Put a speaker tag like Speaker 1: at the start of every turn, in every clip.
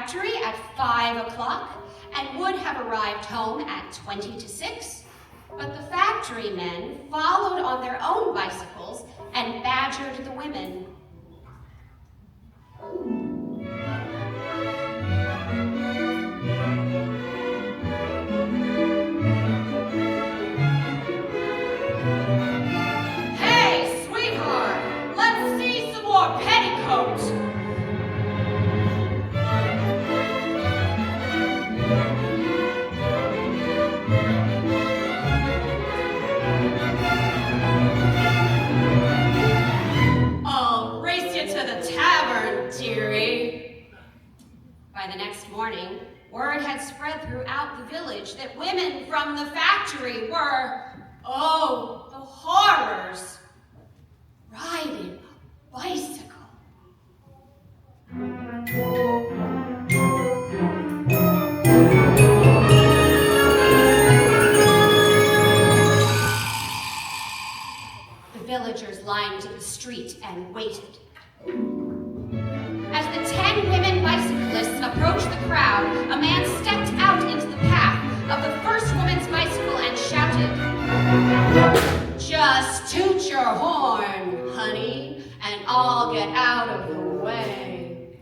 Speaker 1: factory at 5 o'clock and would have arrived home at 20 to 6, but the factory men followed on their own bicycles and badgered the women. Hey, sweetheart, let's see some more petticoats. I'll race you to the tavern, dearie. By the next morning, word had spread throughout the village that women from the factory were, oh, the horrors, riding a bicycle. The villagers lined the street and waited. As the 10 women bicyclists approached the crowd, a man stepped out into the path of the first woman's bicycle and shouted, "Just toot your horn, honey, and I'll get out of the way."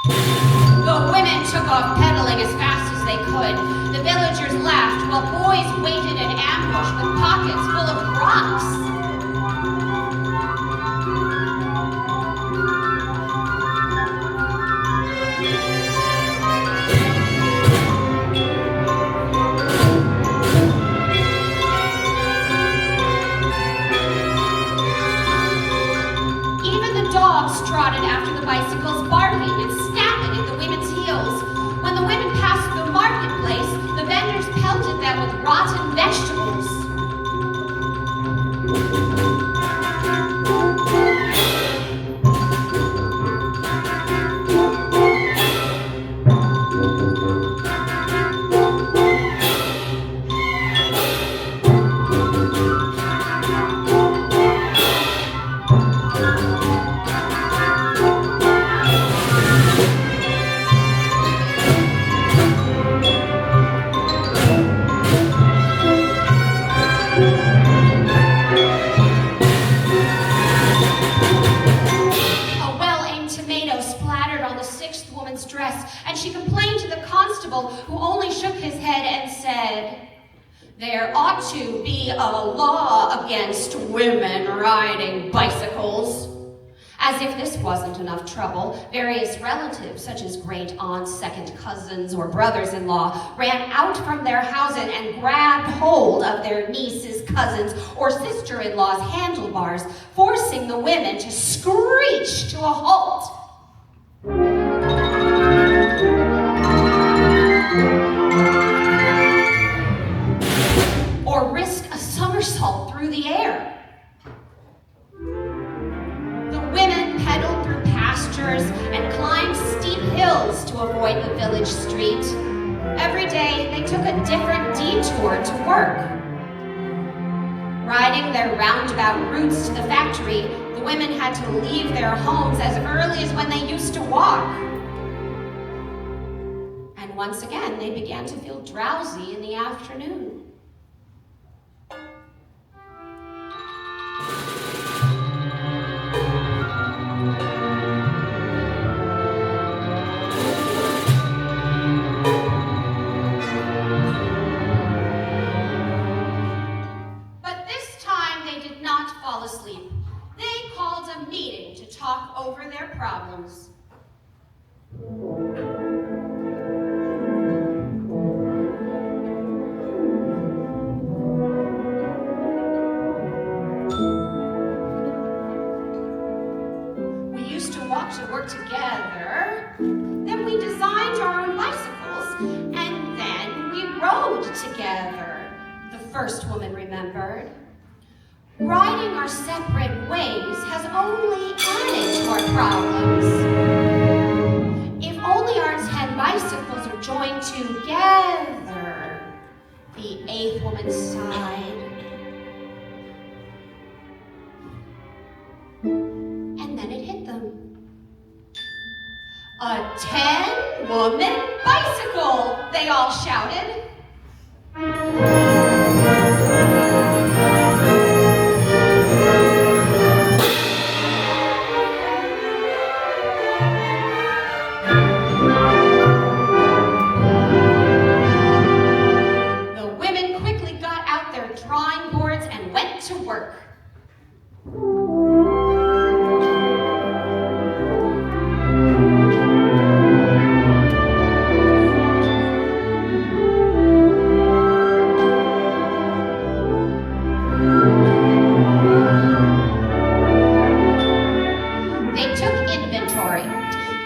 Speaker 1: The women took off pedaling as fast as they could. The villagers laughed while boys waited in ambush with pockets full of rocks. Trotted after the bicycles, barking and snapping at the women's heels. When the women passed the marketplace, the vendors pelted them with rotten vegetables. Who only shook his head and said, "There ought to be a law against women riding bicycles." As if this wasn't enough trouble, various relatives, such as great aunts, second cousins, or brothers-in-law, ran out from their houses and grabbed hold of their nieces, cousins, or sister-in-law's handlebars, forcing the women to screech to a halt. Or risk a somersault through the air. The women pedaled through pastures and climbed steep hills to avoid the village street. Every day, they took a different detour to work. Riding their roundabout routes to the factory, the women had to leave their homes as early as when they used to walk. And once again, they began to feel drowsy in the afternoon. But this time they did not fall asleep. They called a meeting to talk over their problems. To work together, then we designed our own bicycles, and then we rode together, the first woman remembered. Riding our separate ways has only added to our problems. If only our 10 bicycles are joined together, the 8th woman sighed. And then it hit them. A 10 woman bicycle, they all shouted. The women quickly got out their drawing boards and went to work. They took inventory.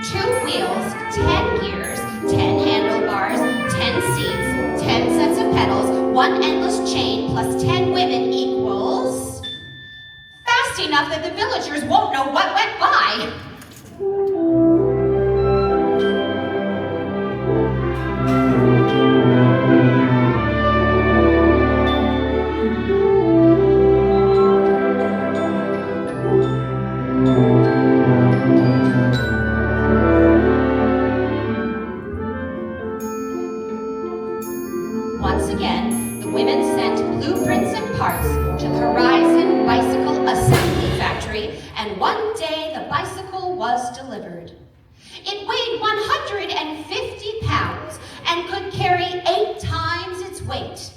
Speaker 1: 2 wheels, 10 gears, 10 handlebars, 10 seats, 10 sets of pedals, 1 endless chain plus 10 women equals fast enough that the villagers won't know what went by. Once again, the women sent blueprints and parts to the Horizon Bicycle Assembly Factory, and one day the bicycle was delivered. It weighed 150 pounds and could carry 8 times its weight.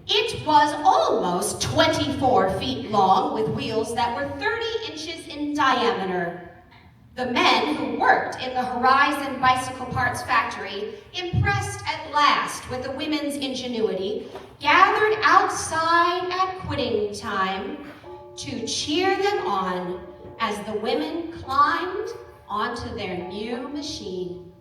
Speaker 1: It was almost 24 feet long with wheels that were 30 inches in diameter. The men who worked in the Horizon Bicycle Parts Factory, impressed at last with the women's ingenuity, gathered outside at quitting time to cheer them on as the women climbed onto their new machine.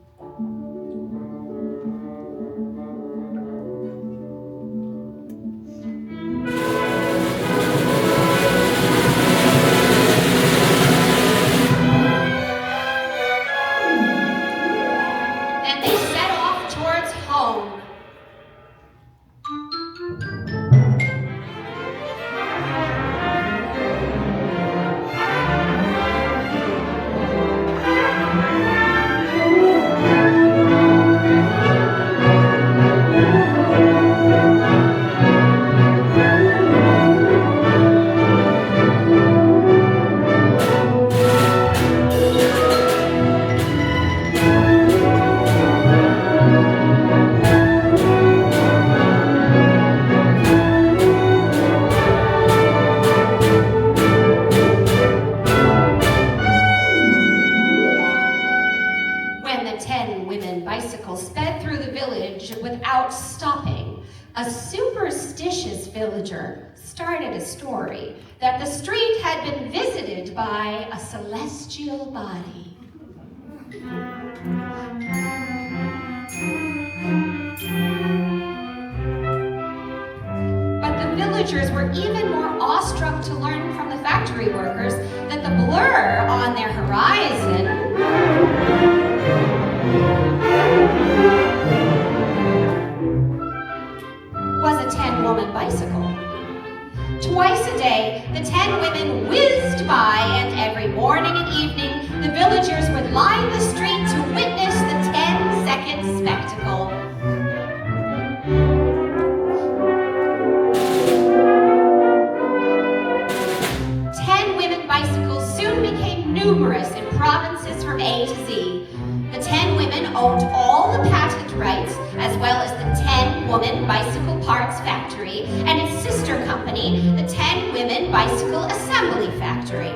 Speaker 1: Without stopping, a superstitious villager started a story that the street had been visited by a celestial body. But the villagers were even more awestruck to learn from the factory workers that the blur on their horizon was a 10-woman bicycle. Twice a day, the 10 women whizzed by, and every morning and evening, the villagers would line the street to witness the 10-second spectacle. Bicycles soon became numerous in provinces from A to Z. The 10 women owned all the patent rights, as well as the 10-woman bicycle parts factory and its sister company, the 10 women bicycle assembly factory.